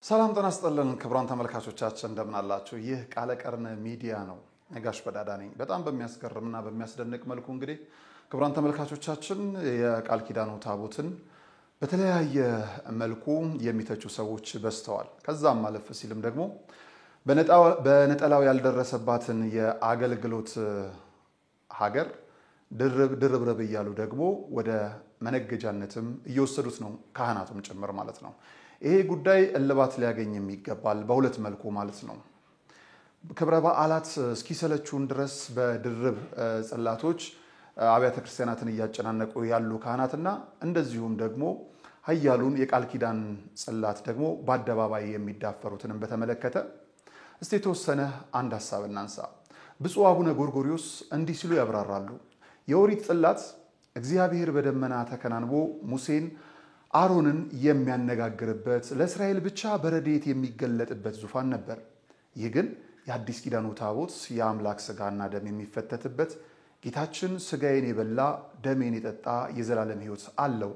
ሰላም ጤና ይስጥልን ክቡራን ተመልካቾቻችን እንደምን አላችሁ? ይህ ቃለ ቀርን ሚዲያ ነው። ነጋሽ በዳዳ ነኝ። በጣም በሚያስገርምና በሚያስደንቅ መልኩ እንግዲህ ክቡራን ተመልካቾቻችን የቃል ኪዳኑ ታቦትን በተለያየ መልኩ የሚተቹ ሰዎች በዝተዋል። ከዛም ማለፍ ሲልም ደግሞ በነጠላው ያልደረሰባትን የአገልግሎት ሀገር ድርብርብ እያሉ ደግሞ ወደ መነገጃነትም እየወሰዱት ነው፣ ካህናቱም ጭምር ማለት ነው። ይሄ ጉዳይ እልባት ሊያገኝ የሚገባል በሁለት መልኩ ማለት ነው። ክብረ በዓላት እስኪሰለቹን ድረስ በድርብ ጽላቶች አብያተ ክርስቲያናትን እያጨናነቁ ያሉ ካህናትና እንደዚሁም ደግሞ ኃያሉን የቃል ኪዳን ጽላት ደግሞ በአደባባይ የሚዳፈሩትንም በተመለከተ እስቲ የተወሰነ አንድ ሐሳብ እናንሳ። ብፁዕ አቡነ ጎርጎርዮስ እንዲህ ሲሉ ያብራራሉ። የኦሪት ጽላት እግዚአብሔር በደመና ተከናንቦ ሙሴን አሮንን የሚያነጋግርበት ለእስራኤል ብቻ በረድኤት የሚገለጥበት ዙፋን ነበር። ይህ ግን የአዲስ ኪዳኑ ታቦት የአምላክ ሥጋና ደም የሚፈተትበት ጌታችን ሥጋዬን የበላ ደሜን የጠጣ የዘላለም ሕይወት አለው፣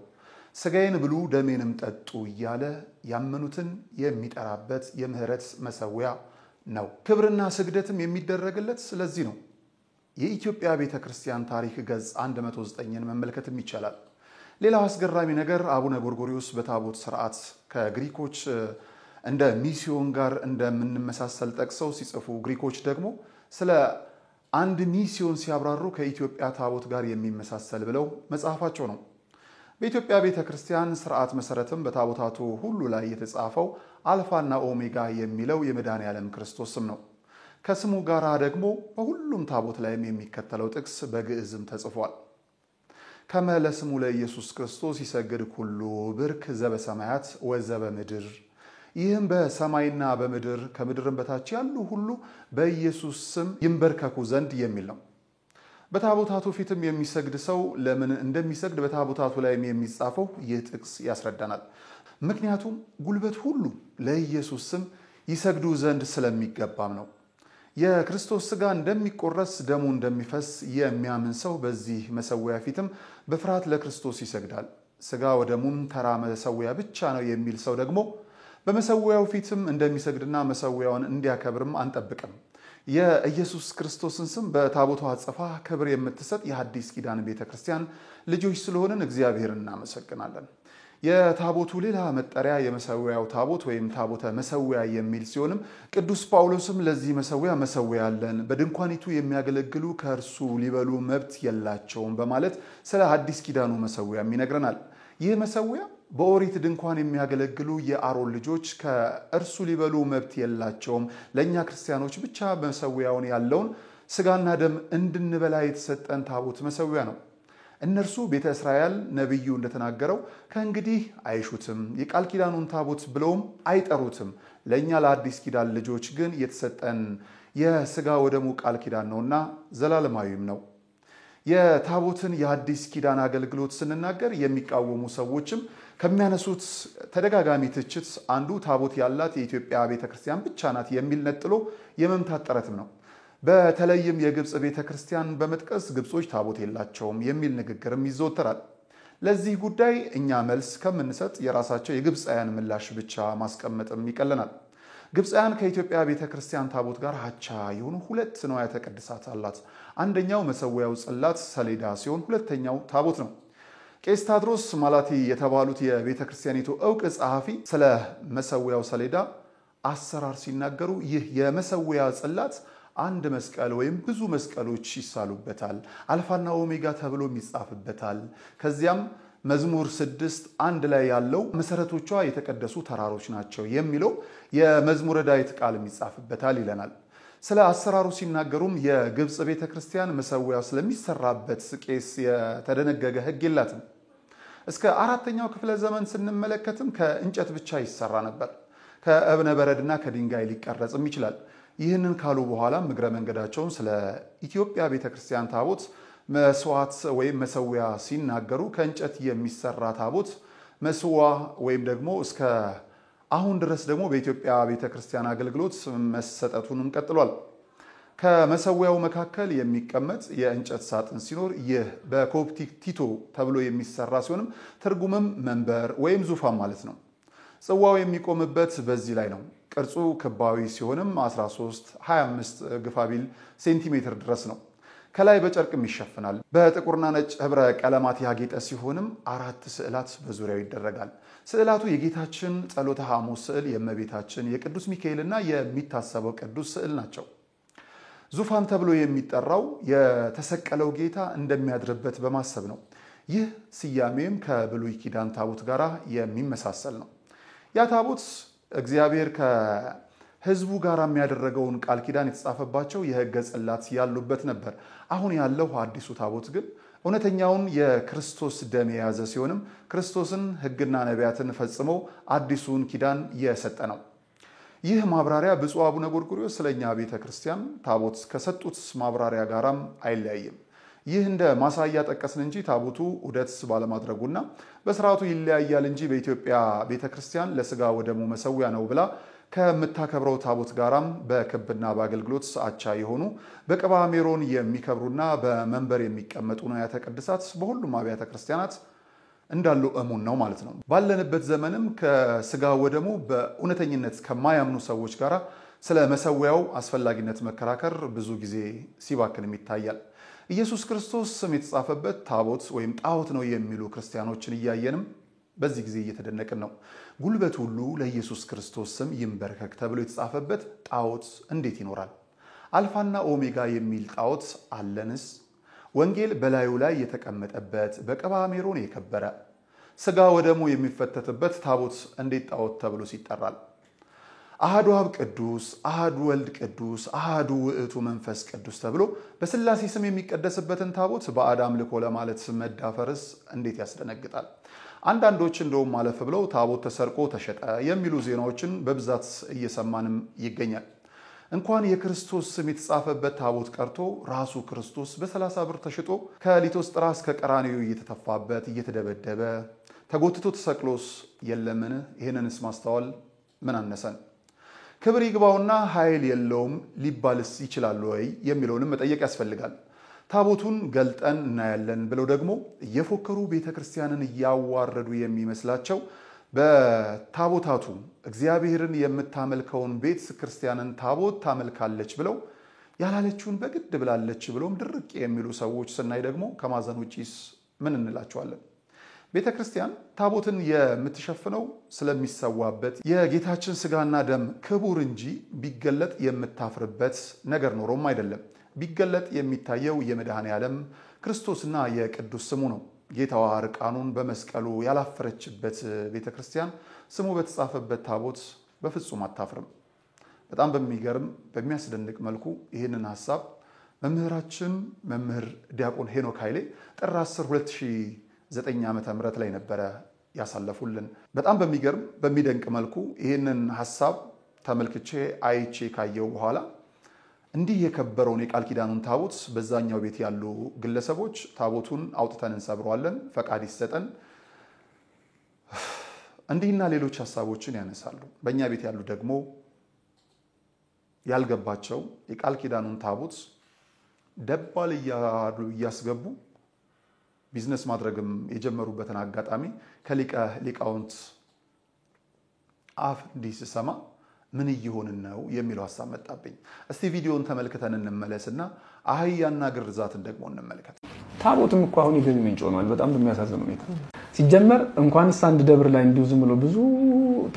ሥጋዬን ብሉ ደሜንም ጠጡ እያለ ያመኑትን የሚጠራበት የምህረት መሠዊያ ነው። ክብርና ስግደትም የሚደረግለት ስለዚህ ነው። የኢትዮጵያ ቤተ ክርስቲያን ታሪክ ገጽ 109ን መመልከትም ይቻላል። ሌላው አስገራሚ ነገር አቡነ ጎርጎርዮስ በታቦት ስርዓት ከግሪኮች እንደ ሚስዮን ጋር እንደምንመሳሰል ጠቅሰው ሲጽፉ፣ ግሪኮች ደግሞ ስለ አንድ ሚስዮን ሲያብራሩ ከኢትዮጵያ ታቦት ጋር የሚመሳሰል ብለው መጽሐፋቸው ነው። በኢትዮጵያ ቤተ ክርስቲያን ስርዓት መሰረትም በታቦታቱ ሁሉ ላይ የተጻፈው አልፋና ኦሜጋ የሚለው የመድኃኔዓለም ክርስቶስ ስም ነው። ከስሙ ጋር ደግሞ በሁሉም ታቦት ላይም የሚከተለው ጥቅስ በግዕዝም ተጽፏል። ከመ ለስሙ ለኢየሱስ ክርስቶስ ይሰግድ ኩሉ ብርክ ዘበሰማያት ወዘበምድር። ይህም በሰማይና በምድር ከምድርም በታች ያሉ ሁሉ በኢየሱስ ስም ይንበርከኩ ዘንድ የሚል ነው። በታቦታቱ ፊትም የሚሰግድ ሰው ለምን እንደሚሰግድ በታቦታቱ ላይም የሚጻፈው ይህ ጥቅስ ያስረዳናል። ምክንያቱም ጉልበት ሁሉ ለኢየሱስ ስም ይሰግዱ ዘንድ ስለሚገባም ነው። የክርስቶስ ሥጋ እንደሚቆረስ ደሙ እንደሚፈስ የሚያምን ሰው በዚህ መሠዊያ ፊትም በፍርሃት ለክርስቶስ ይሰግዳል። ሥጋ ወደሙም ተራ መሠዊያ ብቻ ነው የሚል ሰው ደግሞ በመሠዊያው ፊትም እንደሚሰግድና መሠዊያውን እንዲያከብርም አንጠብቅም። የኢየሱስ ክርስቶስን ስም በታቦቱ አጽፋ ክብር የምትሰጥ የሐዲስ ኪዳን ቤተ ክርስቲያን ልጆች ስለሆንን እግዚአብሔርን እናመሰግናለን። የታቦቱ ሌላ መጠሪያ የመሠዊያው ታቦት ወይም ታቦተ መሠዊያ የሚል ሲሆንም ቅዱስ ጳውሎስም ለዚህ መሠዊያ መሠዊያ አለን፣ በድንኳኒቱ የሚያገለግሉ ከእርሱ ሊበሉ መብት የላቸውም በማለት ስለ ሐዲስ ኪዳኑ መሠዊያም ይነግረናል። ይህ መሠዊያ በኦሪት ድንኳን የሚያገለግሉ የአሮን ልጆች ከእርሱ ሊበሉ መብት የላቸውም፣ ለእኛ ክርስቲያኖች ብቻ መሠዊያውን ያለውን ሥጋና ደም እንድንበላ የተሰጠን ታቦት መሠዊያ ነው። እነርሱ ቤተ እስራኤል ነቢዩ እንደተናገረው ከእንግዲህ አይሹትም፣ የቃል ኪዳኑን ታቦት ብለውም አይጠሩትም። ለእኛ ለአዲስ ኪዳን ልጆች ግን የተሰጠን የሥጋ ወደሙ ቃል ኪዳን ነውና ዘላለማዊም ነው። የታቦትን የአዲስ ኪዳን አገልግሎት ስንናገር የሚቃወሙ ሰዎችም ከሚያነሱት ተደጋጋሚ ትችት አንዱ ታቦት ያላት የኢትዮጵያ ቤተ ክርስቲያን ብቻ ናት የሚል ነጥሎ የመምታት ጥረትም ነው። በተለይም የግብፅ ቤተ ክርስቲያን በመጥቀስ ግብጾች ታቦት የላቸውም የሚል ንግግርም ይዘወተራል። ለዚህ ጉዳይ እኛ መልስ ከምንሰጥ የራሳቸው የግብፃውያን ምላሽ ብቻ ማስቀመጥም ይቀለናል። ግብፃውያን ከኢትዮጵያ ቤተ ክርስቲያን ታቦት ጋር አቻ የሆኑ ሁለት ንዋያተ ቅድሳት አላት። አንደኛው መሠዊያው ጽላት ሰሌዳ ሲሆን ሁለተኛው ታቦት ነው። ቄስ ታድሮስ ማላቲ የተባሉት የቤተ ክርስቲያኒቱ ዕውቅ ጸሐፊ ስለ መሠዊያው ሰሌዳ አሰራር ሲናገሩ ይህ የመሠዊያ ጽላት አንድ መስቀል ወይም ብዙ መስቀሎች ይሳሉበታል፣ አልፋና ኦሜጋ ተብሎ ይጻፍበታል። ከዚያም መዝሙር 6 አንድ ላይ ያለው መሰረቶቿ የተቀደሱ ተራሮች ናቸው የሚለው የመዝሙረ ዳዊት ቃል ይጻፍበታል ይለናል። ስለ አሰራሩ ሲናገሩም የግብፅ ቤተ ክርስቲያን መሠዊያው ስለሚሰራበት ቄስ የተደነገገ ሕግ የላትም። እስከ 4ኛው ክፍለ ዘመን ስንመለከትም ከእንጨት ብቻ ይሰራ ነበር። ከእብነ በረድና ከድንጋይ ሊቀረጽም ይችላል። ይህንን ካሉ በኋላ እግረ መንገዳቸውን ስለ ኢትዮጵያ ቤተ ክርስቲያን ታቦት መስዋዕት ወይም መሠዊያ ሲናገሩ ከእንጨት የሚሰራ ታቦት መስዋ ወይም ደግሞ እስከ አሁን ድረስ ደግሞ በኢትዮጵያ ቤተ ክርስቲያን አገልግሎት መሰጠቱንም ቀጥሏል። ከመሠዊያው መካከል የሚቀመጥ የእንጨት ሳጥን ሲኖር ይህ በኮፕቲክ ቲቶ ተብሎ የሚሰራ ሲሆንም ትርጉምም መንበር ወይም ዙፋን ማለት ነው። ጽዋው የሚቆምበት በዚህ ላይ ነው። ቅርጹ ክባዊ ሲሆንም 13-25 ግፋቢል ሴንቲሜትር ድረስ ነው። ከላይ በጨርቅም ይሸፍናል። በጥቁርና ነጭ ህብረ ቀለማት ያጌጠ ሲሆንም 4 ስዕላት በዙሪያው ይደረጋል። ስዕላቱ የጌታችን ጸሎተ ሐሙስ ስዕል፣ የእመቤታችን፣ የቅዱስ ሚካኤልና የሚታሰበው ቅዱስ ስዕል ናቸው። ዙፋን ተብሎ የሚጠራው የተሰቀለው ጌታ እንደሚያድርበት በማሰብ ነው። ይህ ስያሜም ከብሉይ ኪዳን ታቦት ጋር የሚመሳሰል ነው። ያ ታቦት እግዚአብሔር ከህዝቡ ጋር የሚያደረገውን ቃል ኪዳን የተጻፈባቸው የሕገ ጽላት ያሉበት ነበር። አሁን ያለው አዲሱ ታቦት ግን እውነተኛውን የክርስቶስ ደም የያዘ ሲሆንም ክርስቶስን ሕግና ነቢያትን ፈጽሞ አዲሱን ኪዳን የሰጠ ነው። ይህ ማብራሪያ ብፁዕ አቡነ ጎርጎርዮስ ስለኛ ቤተ ክርስቲያን ታቦት ከሰጡት ማብራሪያ ጋራም አይለያይም። ይህ እንደ ማሳያ ጠቀስን እንጂ ታቦቱ ዑደት ባለማድረጉና በስርዓቱ ይለያያል እንጂ በኢትዮጵያ ቤተ ክርስቲያን ለስጋ ወደሙ መሰዊያ ነው ብላ ከምታከብረው ታቦት ጋራም በክብና በአገልግሎት አቻ የሆኑ በቅባ ሜሮን የሚከብሩና በመንበር የሚቀመጡ ንዋያተ ቅድሳት በሁሉም አብያተ ክርስቲያናት እንዳሉ እሙን ነው ማለት ነው። ባለንበት ዘመንም ከስጋ ወደሙ በእውነተኝነት ከማያምኑ ሰዎች ጋራ ስለ መሰዊያው አስፈላጊነት መከራከር ብዙ ጊዜ ሲባክንም ይታያል። ኢየሱስ ክርስቶስ ስም የተጻፈበት ታቦት ወይም ጣዖት ነው የሚሉ ክርስቲያኖችን እያየንም በዚህ ጊዜ እየተደነቅን ነው። ጉልበት ሁሉ ለኢየሱስ ክርስቶስ ስም ይንበርከክ ተብሎ የተጻፈበት ጣዖት እንዴት ይኖራል? አልፋና ኦሜጋ የሚል ጣዖት አለንስ? ወንጌል በላዩ ላይ የተቀመጠበት በቅባ ሜሮን የከበረ ስጋ ወደሙ የሚፈተትበት ታቦት እንዴት ጣዖት ተብሎ ይጠራል? አሃዱ አብ ቅዱስ፣ አሃዱ ወልድ ቅዱስ፣ አሃዱ ውእቱ መንፈስ ቅዱስ ተብሎ በስላሴ ስም የሚቀደስበትን ታቦት ባዕድ አምልኮ ለማለት መዳፈርስ እንዴት ያስደነግጣል። አንዳንዶች እንደውም ማለፍ ብለው ታቦት ተሰርቆ ተሸጠ የሚሉ ዜናዎችን በብዛት እየሰማንም ይገኛል። እንኳን የክርስቶስ ስም የተጻፈበት ታቦት ቀርቶ ራሱ ክርስቶስ በ30 ብር ተሽጦ ከሊቶስጥራ እስከ ቀራንዮ እየተተፋበት እየተደበደበ ተጎትቶ ተሰቅሎስ የለምን? ይህንንስ ማስተዋል ምን አነሰን? ክብር ይግባውና ኃይል የለውም ሊባልስ ይችላል ወይ የሚለውንም መጠየቅ ያስፈልጋል። ታቦቱን ገልጠን እናያለን ብለው ደግሞ እየፎከሩ ቤተክርስቲያንን እያዋረዱ የሚመስላቸው በታቦታቱ እግዚአብሔርን የምታመልከውን ቤተ ክርስቲያንን ታቦት ታመልካለች ብለው ያላለችውን በግድ ብላለች ብለውም ድርቅ የሚሉ ሰዎች ስናይ ደግሞ ከማዘን ውጪስ ምን እንላቸዋለን? ቤተ ክርስቲያን ታቦትን የምትሸፍነው ስለሚሰዋበት የጌታችን ስጋና ደም ክቡር እንጂ ቢገለጥ የምታፍርበት ነገር ኖሮም አይደለም። ቢገለጥ የሚታየው የመድኃኔ ዓለም ክርስቶስና የቅዱስ ስሙ ነው። ጌታዋ ዕርቃኑን በመስቀሉ ያላፈረችበት ቤተ ክርስቲያን ስሙ በተጻፈበት ታቦት በፍጹም አታፍርም። በጣም በሚገርም በሚያስደንቅ መልኩ ይህንን ሐሳብ መምህራችን መምህር ዲያቆን ሄኖክ ኃይሌ ጥር 10 2009 ዓመተ ምህረት ላይ ነበረ ያሳለፉልን። በጣም በሚገርም በሚደንቅ መልኩ ይህንን ሐሳብ ተመልክቼ አይቼ ካየው በኋላ እንዲህ የከበረውን የቃል ኪዳኑን ታቦት በዛኛው ቤት ያሉ ግለሰቦች ታቦቱን አውጥተን እንሰብረዋለን፣ ፈቃድ ይሰጠን፣ እንዲህና ሌሎች ሐሳቦችን ያነሳሉ። በእኛ ቤት ያሉ ደግሞ ያልገባቸው የቃል ኪዳኑን ታቦት ደባል እያስገቡ ቢዝነስ ማድረግም የጀመሩበትን አጋጣሚ ከሊቀ ሊቃውንት አፍ እንዲህ ስሰማ ምን እየሆንን ነው የሚለው ሐሳብ መጣብኝ። እስቲ ቪዲዮን ተመልክተን እንመለስና አህያና ግርዛትን ደግሞ እንመልከት። ታቦትም እኮ አሁን የገቢ ምንጭ ሆኗል። በጣም በሚያሳዝን ሁኔታ ሲጀመር እንኳንስ አንድ ደብር ላይ እንዲሁ ዝም ብሎ ብዙ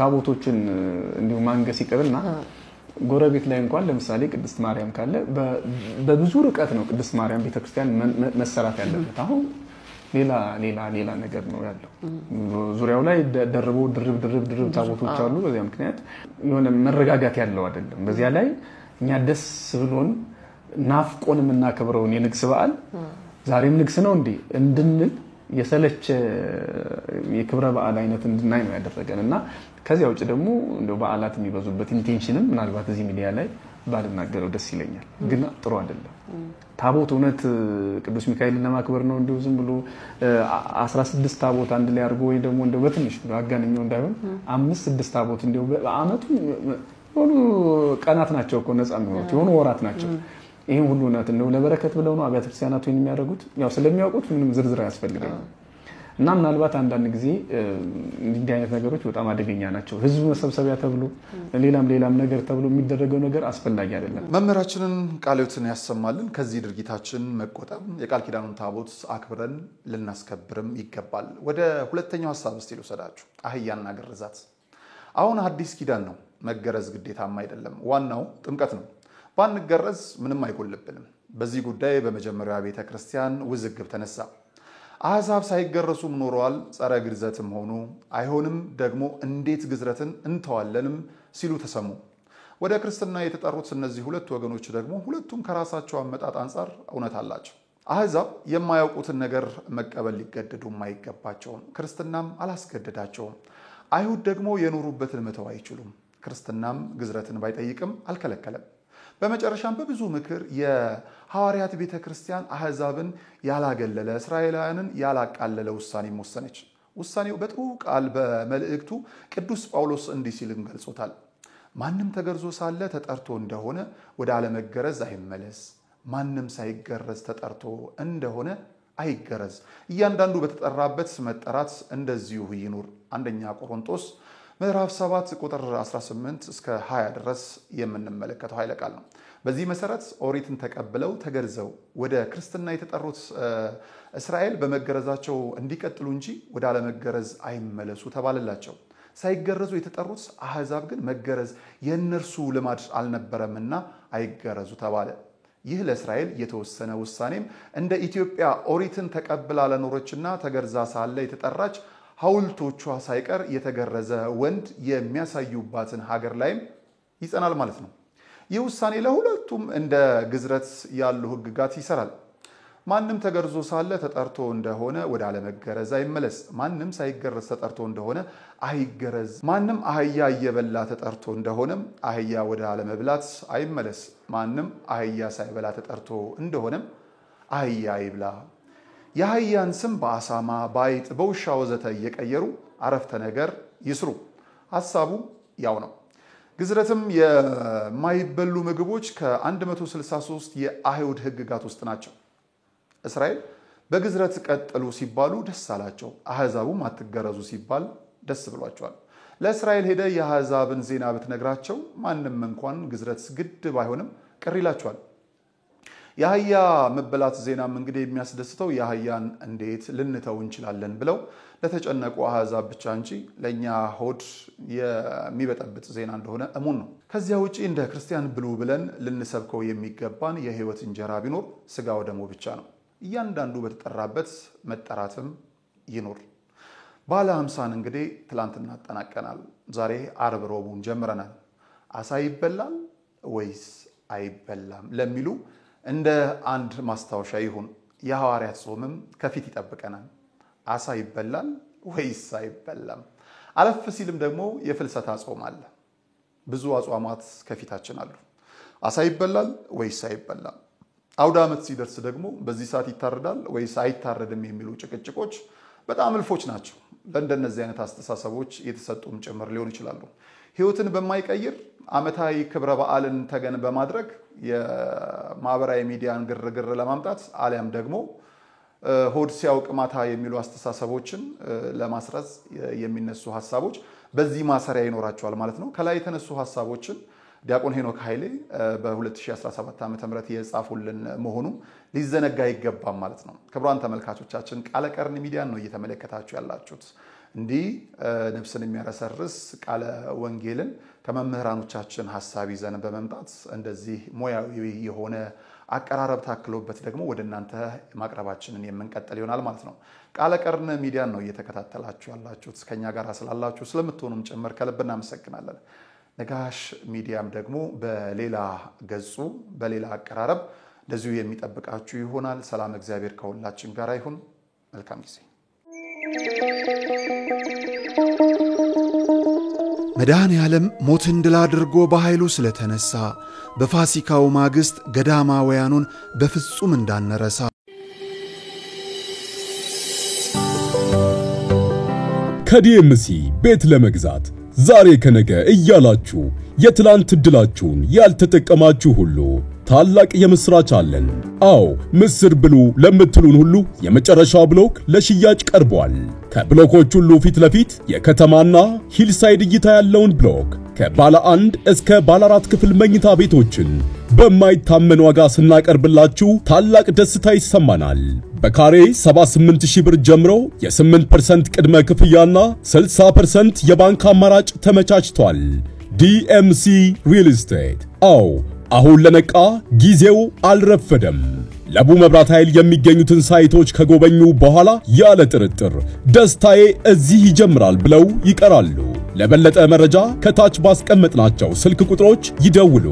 ታቦቶችን እንዲሁ ማንገስ ይቀርና ጎረቤት ላይ እንኳን ለምሳሌ ቅድስት ማርያም ካለ በብዙ ርቀት ነው ቅድስት ማርያም ቤተክርስቲያን መሰራት ያለበት። አሁን ሌላ ነገር ነው ያለው። ዙሪያው ላይ ደርቦ ድርብ ታቦቶች አሉ። በዚያ ምክንያት የሆነ መረጋጋት ያለው አይደለም። በዚያ ላይ እኛ ደስ ብሎን ናፍቆን የምናከብረውን የንግስ በዓል ዛሬም ንግስ ነው እንዴ እንድንል የሰለቸ የክብረ በዓል አይነት እንድናይ ነው ያደረገንና ከዚያ ውጭ ደግሞ እንደው በዓላት የሚበዙበት ኢንቴንሽንም ምናልባት እዚህ ሚዲያ ላይ ባልናገረው ደስ ይለኛል። ግን ጥሩ አይደለም። ታቦት እውነት ቅዱስ ሚካኤልን ለማክበር ነው እንደው ዝም ብሎ 16 ታቦት አንድ ላይ አድርጎ ወይ ደግሞ እንደው በትንሽ አጋንኛው እንዳይሆን 5-6 ታቦት እንደው በአመቱ ሁሉ ቀናት ናቸው እኮ ነፃ የሚሆኑት የሆኑ ወራት ናቸው። ይሄን ሁሉ እውነት እንደው ለበረከት ብለው ነው አብያተ ክርስቲያናቱ የሚያደርጉት። ያው ስለሚያውቁት ምንም ዝርዝር አያስፈልግም። እና ምናልባት አንዳንድ ጊዜ እንዲህ አይነት ነገሮች በጣም አደገኛ ናቸው። ህዝብ መሰብሰቢያ ተብሎ ሌላም ነገር ተብሎ የሚደረገው ነገር አስፈላጊ አይደለም። መምህራችንን ቃልዮትን ያሰማልን። ከዚህ ድርጊታችን መቆጠብ የቃል ኪዳኑን ታቦት አክብረን ልናስከብርም ይገባል። ወደ ሁለተኛው ሐሳብ እስቲ ልውሰዳችሁ። አህያና ግርዛት። አሁን አዲስ ኪዳን ነው። መገረዝ ግዴታም አይደለም። ዋናው ጥምቀት ነው። ባንገረዝ ምንም አይጎልብንም። በዚህ ጉዳይ በመጀመሪያው ቤተ ክርስቲያን ውዝግብ ተነሳ። አሕዛብ ሳይገረሱም ኖረዋል። ጸረ ግርዘትም ሆኑ አይሆንም ደግሞ እንዴት ግዝረትን እንተዋለንም ሲሉ ተሰሙ። ወደ ክርስትና የተጠሩት እነዚህ ሁለት ወገኖች ደግሞ ሁለቱም ከራሳቸው አመጣጥ አንፃር እውነት አላቸው። አሕዛብ የማያውቁትን ነገር መቀበል ሊገደዱም አይገባቸውም። ክርስትናም አላስገደዳቸውም። አይሁድ ደግሞ የኖሩበትን መተው አይችሉም። ክርስትናም ግዝረትን ባይጠይቅም አልከለከለም። በመጨረሻም በብዙ ምክር የሐዋርያት ቤተክርስቲያን አሕዛብን ያላገለለ እስራኤላውያንን ያላቃለለ ውሳኔ ወሰነች። ውሳኔው በጥሩ ቃል በመልእክቱ ቅዱስ ጳውሎስ እንዲህ ሲልም ገልጾታል። ማንም ተገርዞ ሳለ ተጠርቶ እንደሆነ ወደ አለመገረዝ አይመለስ። ማንም ሳይገረዝ ተጠርቶ እንደሆነ አይገረዝ። እያንዳንዱ በተጠራበት መጠራት እንደዚሁ ይኑር። አንደኛ ቆሮንቶስ ምዕራፍ 7 ቁጥር 18 እስከ 20 ድረስ የምንመለከተው ኃይለ ቃል ነው። በዚህ መሰረት ኦሪትን ተቀብለው ተገርዘው ወደ ክርስትና የተጠሩት እስራኤል በመገረዛቸው እንዲቀጥሉ እንጂ ወደ አለመገረዝ አይመለሱ ተባለላቸው። ሳይገረዙ የተጠሩት አሕዛብ ግን መገረዝ የእነርሱ ልማድ አልነበረምና አይገረዙ ተባለ። ይህ ለእስራኤል የተወሰነ ውሳኔም እንደ ኢትዮጵያ ኦሪትን ተቀብላ ለኖረችና ተገርዛ ሳለ የተጠራች ሐውልቶቿ ሳይቀር የተገረዘ ወንድ የሚያሳዩባትን ሀገር ላይም ይጸናል ማለት ነው። ይህ ውሳኔ ለሁለቱም እንደ ግዝረት ያሉ ህግጋት ይሰራል። ማንም ተገርዞ ሳለ ተጠርቶ እንደሆነ ወደ አለመገረዝ አይመለስ። ማንም ሳይገረዝ ተጠርቶ እንደሆነ አይገረዝ። ማንም አህያ እየበላ ተጠርቶ እንደሆነም አህያ ወደ አለመብላት አይመለስ። ማንም አህያ ሳይበላ ተጠርቶ እንደሆነም አህያ አይብላ። የአህያን ስም በአሳማ በአይጥ በውሻ ወዘተ እየቀየሩ አረፍተ ነገር ይስሩ። ሐሳቡ ያው ነው። ግዝረትም የማይበሉ ምግቦች ከ163 የአይሁድ ህግጋት ውስጥ ናቸው። እስራኤል በግዝረት ቀጥሉ ሲባሉ ደስ አላቸው። አሕዛቡም አትገረዙ ሲባል ደስ ብሏቸዋል። ለእስራኤል ሄደ የአሕዛብን ዜና ብትነግራቸው ማንም እንኳን ግዝረት ግድ ባይሆንም ቅር ይላቸዋል። የአህያ መበላት ዜናም እንግዲህ የሚያስደስተው የአህያን እንዴት ልንተው እንችላለን ብለው ለተጨነቁ አሕዛብ ብቻ እንጂ ለኛ ሆድ የሚበጠብጥ ዜና እንደሆነ እሙን ነው። ከዚያ ውጪ እንደ ክርስቲያን ብሉ ብለን ልንሰብከው የሚገባን የህይወት እንጀራ ቢኖር ስጋው ደሙ ብቻ ነው። እያንዳንዱ በተጠራበት መጠራትም ይኖር። ባለ 50 እንግዲህ ትላንትና አጠናቀናል። ዛሬ ዓርብ ሮቡን ጀምረናል። አሳ ይበላል ወይስ አይበላም ለሚሉ እንደ አንድ ማስታወሻ ይሁን። የሐዋርያት ጾምም ከፊት ይጠብቀናል። አሳ ይበላል ወይስ አይበላም? አለፍ ሲልም ደግሞ የፍልሰታ ጾም አለ። ብዙ አጽዋማት ከፊታችን አሉ። አሳ ይበላል ወይስ አይበላም? አውደ ዓመት ሲደርስ ደግሞ በዚህ ሰዓት ይታረዳል ወይስ አይታረድም የሚሉ ጭቅጭቆች በጣም እልፎች ናቸው። ለእንደነዚህ አይነት አስተሳሰቦች የተሰጡም ጭምር ሊሆን ይችላሉ። ህይወትን በማይቀይር ዓመታዊ ክብረ በዓልን ተገን በማድረግ የማህበራዊ ሚዲያን ግርግር ለማምጣት አሊያም ደግሞ ሆድ ሲያውቅ ማታ የሚሉ አስተሳሰቦችን ለማስረጽ የሚነሱ ሐሳቦች በዚህ ማሰሪያ ይኖራቸዋል ማለት ነው። ከላይ የተነሱ ሐሳቦችን ዲያቆን ሄኖክ ኃይሌ በ2017 ዓ.ም የጻፉልን መሆኑ ሊዘነጋ አይገባም ማለት ነው። ክቡራን ተመልካቾቻችን ቃለ ቀርን ሚዲያን ነው እየተመለከታችሁ ያላችሁት። እንዲህ ነፍስን የሚያረሰርስ ቃለ ወንጌልን ከመምህራኖቻችን ሐሳብ ይዘን በመምጣት እንደዚህ ሙያዊ የሆነ አቀራረብ ታክሎበት ደግሞ ወደ እናንተ ማቅረባችንን የምንቀጥል ይሆናል ማለት ነው። ቃለ ቀርን ሚዲያን ነው እየተከታተላችሁ ያላችሁት። ከኛ ጋር ስላላችሁ ስለምትሆኑም ጭምር ከልብ እናመሰግናለን። ነጋሽ ሚዲያም ደግሞ በሌላ ገጹ በሌላ አቀራረብ እንደዚሁ የሚጠብቃችሁ ይሆናል። ሰላም እግዚአብሔር ከሁላችን ጋር ይሁን። መልካም ጊዜ። መድኃኔ ዓለም ሞትን ድል አድርጎ በኃይሉ ስለተነሳ በፋሲካው ማግስት ገዳማውያኑን በፍጹም እንዳንረሳ። ከዲኤምሲ ቤት ለመግዛት ዛሬ ከነገ እያላችሁ የትላንት ዕድላችሁን ያልተጠቀማችሁ ሁሉ ታላቅ የምስራች አለን። አዎ ምስር ብሉ ለምትሉን ሁሉ የመጨረሻው ብሎክ ለሽያጭ ቀርቧል። ከብሎኮች ሁሉ ፊት ለፊት የከተማና ሂልሳይድ እይታ ያለውን ብሎክ ከባለ 1 እስከ ባለ 4 ክፍል መኝታ ቤቶችን በማይታመን ዋጋ ስናቀርብላችሁ ታላቅ ደስታ ይሰማናል። በካሬ 78000 ብር ጀምሮ የ8% ቅድመ ክፍያና 60% የባንክ አማራጭ ተመቻችቷል። ዲኤምሲ ሪል ስቴት። አዎ አሁን ለነቃ ጊዜው አልረፈደም። ለቡ መብራት ኃይል የሚገኙትን ሳይቶች ከጎበኙ በኋላ ያለ ጥርጥር ደስታዬ እዚህ ይጀምራል ብለው ይቀራሉ። ለበለጠ መረጃ ከታች ባስቀመጥናቸው ስልክ ቁጥሮች ይደውሉ።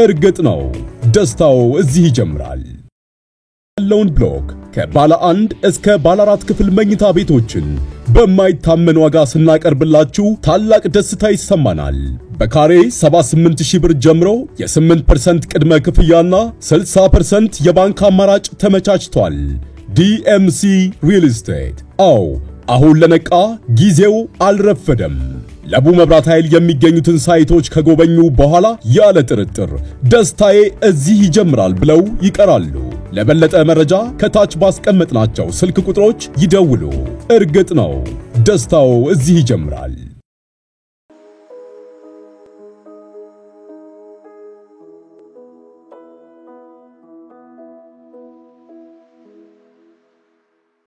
እርግጥ ነው ደስታው እዚህ ይጀምራል። ያለውን ብሎክ ከባለ 1 እስከ ባለ 4 ክፍል መኝታ ቤቶችን በማይታመን ዋጋ ስናቀርብላችሁ ታላቅ ደስታ ይሰማናል። በካሬ 78000 ብር ጀምሮ የ8% ቅድመ ክፍያና 60% የባንክ አማራጭ ተመቻችቷል። ዲኤምሲ ሪል ስቴት። አዎ አሁን ለነቃ ጊዜው አልረፈደም። ለቡ መብራት ኃይል የሚገኙትን ሳይቶች ከጎበኙ በኋላ ያለ ጥርጥር ደስታዬ እዚህ ይጀምራል ብለው ይቀራሉ። ለበለጠ መረጃ ከታች ባስቀመጥናቸው ስልክ ቁጥሮች ይደውሉ። እርግጥ ነው ደስታው እዚህ ይጀምራል።